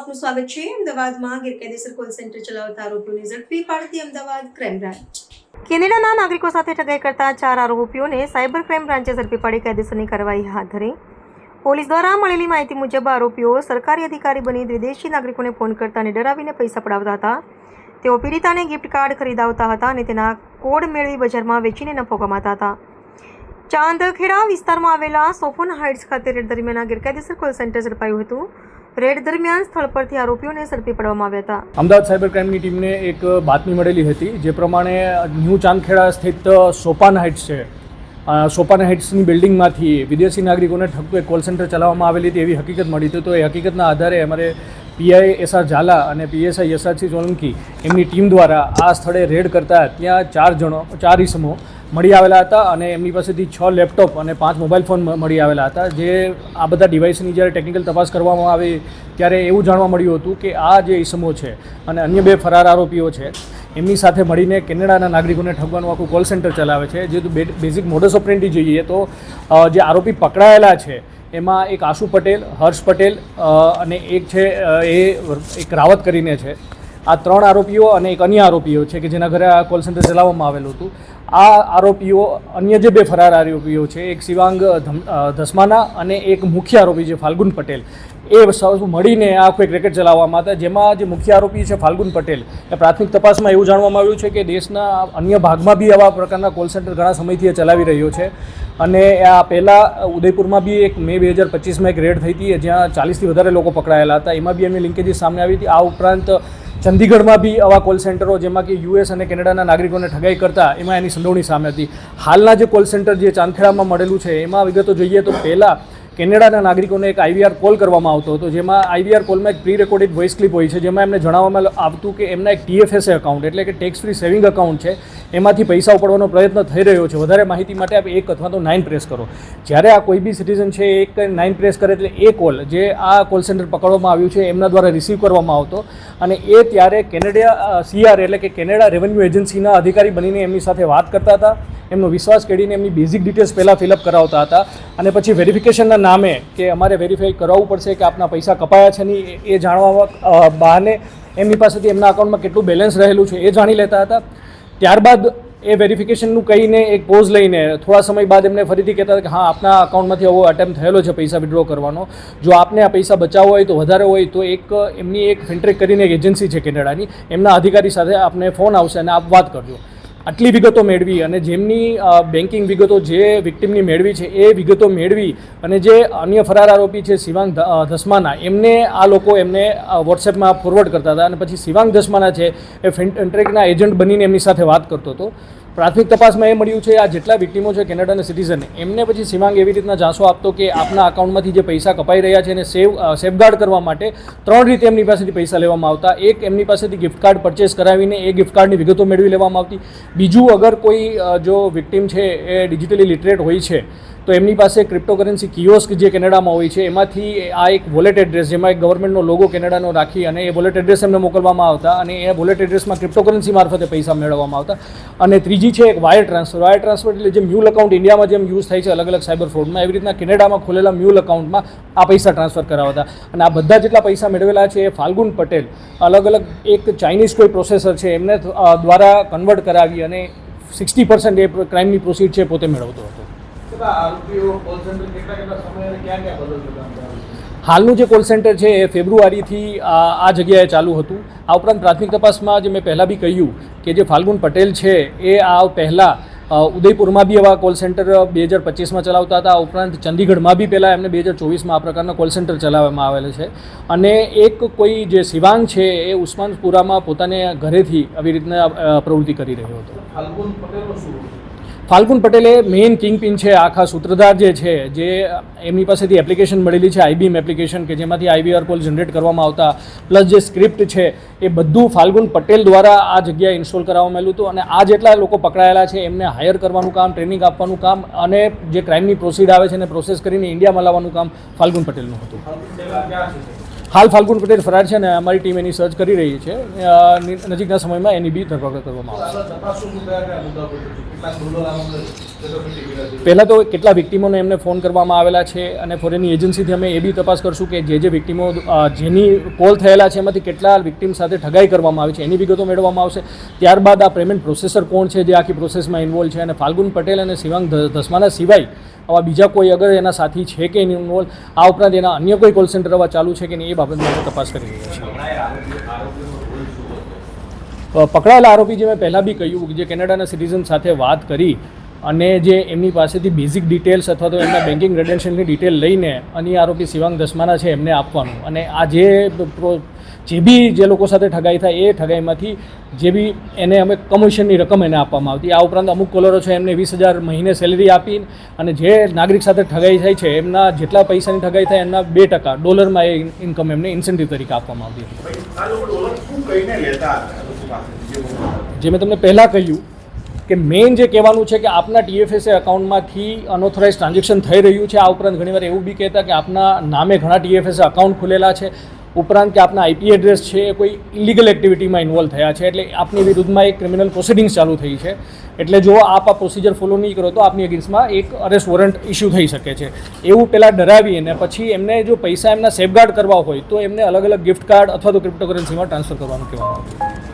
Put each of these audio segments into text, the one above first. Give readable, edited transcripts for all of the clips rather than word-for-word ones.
આપનું સ્વાગત છે। અમદાવાદમાં ગેરકાયદેસર કોલ સેન્ટર ચલાવતા આરોપીઓને ઝડપી પાડતી અમદાવાદ ક્રાઇમ બ્રાન્ચ। કેનેડાના નાગરિકો સાથે ઠગાઈ કરતા 4 આરોપીઓને સાયબર ક્રાઇમ બ્રાન્ચે ઝડપી પાડી કાયદેસરની કાર્યવાહી હાથ ધરી। પોલીસ દ્વારા મળેલી માહિતી મુજબ આરોપીઓ સરકારી અધિકારી બની વિદેશી નાગરિકોને ફોન કરતા અને ડરાવીને પૈસા પડાવતા હતા। તેઓ પીડિતાને ગિફ્ટ કાર્ડ ખરીદાવતા હતા અને તેના કોડ મેળવી બજારમાં વેચીને નફો કમાતા હતા। ચાંદખેડા વિસ્તારમાં આવેલા સોફોન હાઇટ્સ ખાતે રેડ દરમિયાન ગેરકાયદેસર કોલ સેન્ટર ઝડપાયું હતું। રેડ દરમિયાન સ્થળ પરથી આરોપીઓને ઝડપી પાડવામાં આવ્યા હતા। અમદાવાદ સાયબર ક્રાઇમની ટીમને એક બાતમી મળેલી હતી, જે પ્રમાણે ન્યૂ ચાંદખેડા સ્થિત સોપાન હાઇટ્સ છે, સોપાન હાઇટ્સની બિલ્ડિંગમાંથી વિદેશી નાગરિકોને ઠગતું એક કોલ સેન્ટર ચલાવવામાં આવેલી હતી એવી હકીકત મળી હતી। તો એ હકીકતના આધારે અમારે પીઆઈ એસઆર ઝાલા અને પીએસઆઈ યશરાજસિંહ સોલંકી એમની ટીમ દ્વારા આ સ્થળે રેડ કરતા ત્યાં 4 ઇસમો મળી આવેલા હતા અને એમની પાસેથી 6 લેપટોપ અને 5 મોબાઈલ ફોન મળી આવેલા હતા। જે આ બધા ડિવાઇસની જ્યારે ટેકનિકલ તપાસ કરવામાં આવી ત્યારે એવું જાણવા મળ્યું હતું કે આ જે ઇસમો છે અને અન્ય 2 ફરાર આરોપીઓ છે એમની સાથે મળીને કેનેડાના નાગરિકોને ઠગવાનું આખું કોલ સેન્ટર ચલાવે છે। જે બેઝિક મોડસ ઓપરેન્ડી જોઈએ તો જે આરોપી પકડાયેલા છે એમાં એક આશુ પટેલ, હર્ષ પટેલ અને એક છે એક રાવત કરીને છે। આ 3 આરોપીઓ અને એક અન્ય આરોપીઓ છે કે જેના ઘરે આ કોલ સેન્ટર ચલાવવામાં આવેલું હતું। આ આરોપીઓ અન્ય જે 2 ફરાર આરોપીઓ છે, એક શિવાંગ ધસમાના અને એક મુખ્ય આરોપી છે ફાલ્ગુન પટેલ, એ સૌ મળીને આ આખું એક રેકેટ ચલાવવામાં હતા। જેમાં જે મુખ્ય આરોપી છે ફાલ્ગુન પટેલ, એ પ્રાથમિક તપાસમાં એવું જાણવામાં આવ્યું છે કે દેશના અન્ય ભાગમાં બી આવા પ્રકારના કોલ સેન્ટર ઘણા સમયથી ચલાવી રહ્યો છે અને આ પહેલાં ઉદયપુરમાં બી એક મે 2025માં એક રેડ થઈ હતી જ્યાં 40થી વધારે લોકો પકડાયેલા હતા, એમાં બી એમની લિંકેજીસ સામે આવી હતી। આ ઉપરાંત ચંદીગઢમાં બી આવા કોલ સેન્ટરો જેમાં કે યુએસ અને કેનેડાના નાગરિકોને ઠગાઈ કરતા એમાં એની સંડોવણી સામે હતી। હાલના જે કોલ સેન્ટર જે ચાંદખેડામાં મળેલું છે એમાં વિગતો જોઈએ તો પહેલાં કેનેડાના નાગરિકોને એક આઈવીઆર કોલ કરવામાં આવતો હતો, જેમાં આઈવીઆર કોલમાં એક પ્રી રેકોર્ડેડ વોઇસ ક્લિપ હોય છે જેમાં એમને જણાવવામાં આવતું કે એમના એક ટીએફએસએ એકાઉન્ટ એટલે કે ટેક્સ ફ્રી સેવિંગ એકાઉન્ટ છે એમાંથી પૈસા ઉપાડવાનો પ્રયત્ન થઈ રહ્યો છે। વધારે માહિતી માટે આપ 1 અથવા તો 9 પ્રેસ કરો। જ્યારે આ કોઈ બી સિટીઝન છે 9 પ્રેસ કરે એટલે એ કોલ જે આ કોલ સેન્ટર પકડવામાં આવ્યું છે એમના દ્વારા રિસીવ કરવામાં આવતો અને એ ત્યારે કેનેડા સીઆર એટલે કે કેનેડા રેવન્યુ એજન્સીના અધિકારી બનીને એમની સાથે વાત કરતા હતા, એમનો વિશ્વાસ કેળવીને એમની બેઝિક ડિટેલ્સ પહેલાં ફિલઅપ કરાવતા હતા અને પછી વેરિફિકેશનના નામે કે અમારે વેરીફાઈ કરાવવું પડશે કે આપના પૈસા કપાયા છે નહીં એ જાણવા બહાને એમની પાસેથી એમના અકાઉન્ટમાં કેટલું બેલેન્સ રહેલું છે એ જાણી લેતા હતા। ત્યારબાદ એ વેરિફિકેશનનું કહીને એક પોઝ લઈને થોડા સમય બાદ એમને ફરીથી કહેતા હતા કે હા આપના અકાઉન્ટમાંથી આવો અટેમ્પ્ટ થયેલો છે પૈસા વિડ્રો કરવાનો, જો આપને આ પૈસા બચાવવા હોય તો વધારે હોય તો એમની એક ફિન્ટ્રેક કરીને એક એજન્સી છે કેનેડાની, એમના અધિકારી સાથે આપને ફોન આવશે અને આપ વાત કરજો। આટલી વિગતો મેળવી અને જેમની બેન્કિંગ વિગતો જે વિક્ટિમની મેળવી છે એ વિગતો મેળવી અને જે અન્ય ફરાર આરોપી છે શિવાંગ ધસમાના એમને આ લોકો એમને વોટ્સએપમાં ફોરવર્ડ કરતા હતા અને પછી શિવાંગ ધસમાના છે એ ફિન્ટ્રેકના એજન્ટ બનીને એમની સાથે વાત કરતો હતો। પ્રાથમિક તપાસમાં એ મળ્યું છે આ જેટલા વિક્ટિમો છે કેનેડાના સિટીઝન એમને પછી શિવાંગ એવી રીતના ઝાંસો આપતો કે આપના અકાઉન્ટમાંથી જે પૈસા કપાઈ રહ્યા છે એને સેફગાર્ડ કરવા માટે 3 રીતે એમની પાસેથી પૈસા લેવામાં આવતા। એક એમની પાસેથી ગિફ્ટ કાર્ડ પરચેસ કરાવીને એ ગિફ્ટ કાર્ડની વિગતો મેળવી લેવામાં આવતી। બીજું, અગર કોઈ જો વિક્ટિમ છે એ ડિજિટલી લિટરેટ હોય છે તો એમની પાસે ક્રિપ્ટોકરન્સી કિયોસ્ક જે કેનેડામાં હોય છે એમાંથી આ એક વોલેટ એડ્રેસ જેમાં એક ગવર્મેન્ટનો લોગો કેનેડાનો રાખી અને એ વોલેટ એડ્રેસ એમને મોકલવામાં આવતા અને એ વોલેટ એડ્રેસમાં ક્રિપ્ટોકરન્સી મારફતે પૈસા મેળવવામાં આવતા। અને ત્રીજી છે એક વાયર ટ્રાન્સફર એટલે જે મ્યુલ એકાઉન્ટ ઇન્ડિયામાં જેમ યુઝ થાય છે અલગ અલગ સાયબર ફ્રોડમાં, એવી રીતના કેનેડામાં ખોલેલા મ્યુલ એકાઉન્ટમાં આ પૈસા ટ્રાન્સફર કરાવતા અને આ બધા જેટલા પૈસા મેળવેલા છે એ ફાલ્ગુન પટેલ અલગ અલગ એક ચાઇનીઝ કોઈ પ્રોસેસર છે એમને દ્વારા કન્વર્ટ કરાવી અને 60% એ ક્રાઇમની પ્રોસીડ છે પોતે મેળવતો હતો। હાલનું જે કોલ સેન્ટર છે એ ફેબ્રુઆરીથી આ જગ્યાએ ચાલુ હતું। આ ઉપરાંત પ્રાથમિક તપાસમાં જે મેં પહેલાં બી કહ્યું કે જે ફાલ્ગુન પટેલ છે એ આ પહેલાં ઉદયપુરમાં બી આવા કોલ સેન્ટર 2025માં ચલાવતા હતા। આ ઉપરાંત ચંદીગઢમાં બી પહેલાં એમને 2024માં આ પ્રકારના કોલ સેન્ટર ચલાવવામાં આવેલા છે અને એક કોઈ જે શિવાંગ છે એ ઉસ્માનપુરામાં પોતાને ઘરેથી આવી રીતના પ્રવૃત્તિ કરી રહ્યો હતો। ફાલ્ગુન પટેલે મેઇન કિંગપિન છે, આખા સૂત્રધાર જે છે, જે એમની પાસેથી એપ્લિકેશન મળેલી છે આઈબીએમ એપ્લિકેશન કે જેમાંથી આઈવીઆર કોલ જનરેટ કરવામાં આવતા, પ્લસ જે સ્ક્રિપ્ટ છે એ બધું ફાલ્ગુન પટેલ દ્વારા આ જગ્યાએ ઇન્સ્ટોલ કરવામાં આવ્યું હતું અને આ જેટલા લોકો પકડાયેલા છે એમને હાયર કરવાનું કામ, ટ્રેનિંગ આપવાનું કામ અને જે ક્રાઇમની પ્રોસીડ આવે છે એને પ્રોસેસ કરીને ઇન્ડિયામાં લાવવાનું કામ ફાલ્ગુન પટેલનું હતું। હાલ ફાલ્ગુન પટેલ ફરાર છે અને અમારી ટીમ એની સર્ચ કરી રહી છે. નજીકના સમયમાં એની બી ધરપકડ કરવામાં આવશે. પહેલાં તો કેટલા વિક્ટીમોને એમને ફોન કરવામાં આવેલા છે અને ફોરેનની એજન્સીથી અમે એ બી તપાસ કરશું કે જે વિક્ટીમો જેની કોલ થયેલા છે એમાંથી કેટલા વિક્ટીમ સાથે ઠગાઈ કરવામાં આવી છે એની વિગતો મેળવવામાં આવશે. ત્યારબાદ આ પેમેન્ટ પ્રોસેસર કોણ છે જે આખી પ્રોસેસમાં ઇન્વોલ્વ છે અને ફાલ્ગુન પટેલ અને શિવાંગ ધસમાના સિવાય આવા બીજા કોઈ અગર એના સાથી છે કે એની ઇન્વોલ્વ, આ ઉપરાંત એના અન્ય કોઈ કોલ સેન્ટર આવા ચાલુ છે કે નહીં એ બાબતમાં તપાસ કરી રહ્યા છે. પકડાયેલા આરોપી જે મેં પહેલાં બી કહ્યું જે કેનેડાના સિટીઝન સાથે વાત કરી અને જે એમની પાસેથી બેઝિક ડિટેલ્સ અથવા તો એમના બેન્કિંગ ક્રેડેન્શિયલની ડિટેલ લઈને અને આરોપી શિવાંગ ધસમાના છે એમને આપવાનું અને આ જે બી જે લોકો સાથે ઠગાઈ થાય એ ઠગાઈમાંથી જે બી એને અમે કમિશનની રકમ એને આપવામાં આવતી. આ ઉપરાંત અમુક કોલરો છે એમને 20,000 મહિને સેલેરી આપી અને જે નાગરિક સાથે ઠગાઈ થાય છે એમના જેટલા પૈસાની ઠગાઈ થાય એમના 2% ડોલરમાં એ ઇન્કમ એમને ઇન્સેન્ટિવ તરીકે આપવામાં આવતી હતી. જે મેં તમને પહેલાં કહ્યું કે મેઇન જે કહેવાનું છે કે આપના TFSA અકાઉન્ટમાંથી અનઓથોરાઇઝ ટ્રાન્ઝેક્શન થઈ રહ્યું છે. આ ઉપરાંત ઘણીવાર એવું બી કહેતા કે આપના નામે ઘણા TFSA અકાઉન્ટ ખુલેલા છે, ઉપરાંત કે આપના IP એડ્રેસ છે એ કોઈ ઇલીગલ એક્ટિવિટીમાં ઇન્વોલ્વ થયા છે એટલે આપની વિરુદ્ધમાં એક ક્રિમિનલ પ્રોસિડિંગ્સ ચાલુ થઈ છે. એટલે જો આપ આ પ્રોસિજર ફોલો નહીં કરો તો આપની અગેન્સ્ટમાં એક અરેસ્ટ વોરંટ ઇસ્યુ થઈ શકે છે. એવું પહેલાં ડરાવીને પછી એમને જો પૈસા એમના સેફગાર્ડ કરવા હોય તો એમને અલગ અલગ ગિફ્ટ કાર્ડ અથવા તો ક્રિપ્ટોકરન્સીમાં ટ્રાન્સફર કરવાનું કહેવામાં આવ્યું.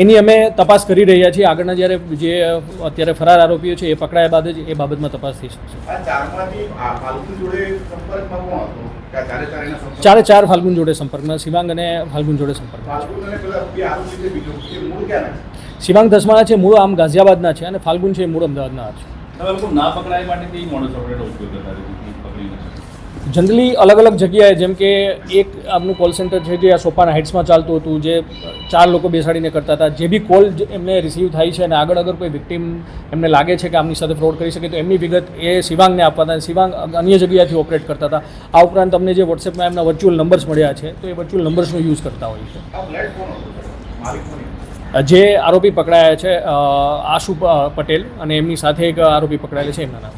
એની અમે તપાસ કરી રહ્યા છીએ. આગળના જ્યારે જે અત્યારે ફરાર આરોપીઓ છે એ પકડાયા બાદ જ એ બાબતમાં તપાસ થઈ શકશે. ચાર ફાલ્ગુન જોડે સંપર્કમાં, શિવાંગ અને ફાલ્ગુન જોડે સંપર્કમાં છે. શિવાંગ ધસમાના છે મૂળ આમ ગાઝિયાબાદના છે અને ફાલ્ગુન છે મૂળ અમદાવાદના છે. જનરલી અલગ અલગ જગ્યાએ જેમ કે એક આપનું કોલ સેન્ટર છે જે આ સોપાના હાઇટ્સમાં ચાલતું હતું, જે 4 લોકો બેસાડીને કરતા હતા. જે બી કોલ એમને રિસીવ થાય છે અને આગળ અગર કોઈ વિક્ટીમ એમને લાગે છે કે આમની સાથે ફ્રોડ કરી શકે તો એમની વિગત એ શિવાંગને આપવાના. શિવાંગ અન્ય જગ્યાએથી ઓપરેટ કરતા હતા. આ ઉપરાંત અમને જે વોટ્સએપમાં એમના વર્ચ્યુઅલ નંબર્સ મળ્યા છે તો એ વર્ચ્યુઅલ નંબર્સનો યુઝ કરતા હોય છે. જે આરોપી પકડાયા છે આશુ પટેલ અને એમની સાથે એક આરોપી પકડાયેલા છે એમના નામ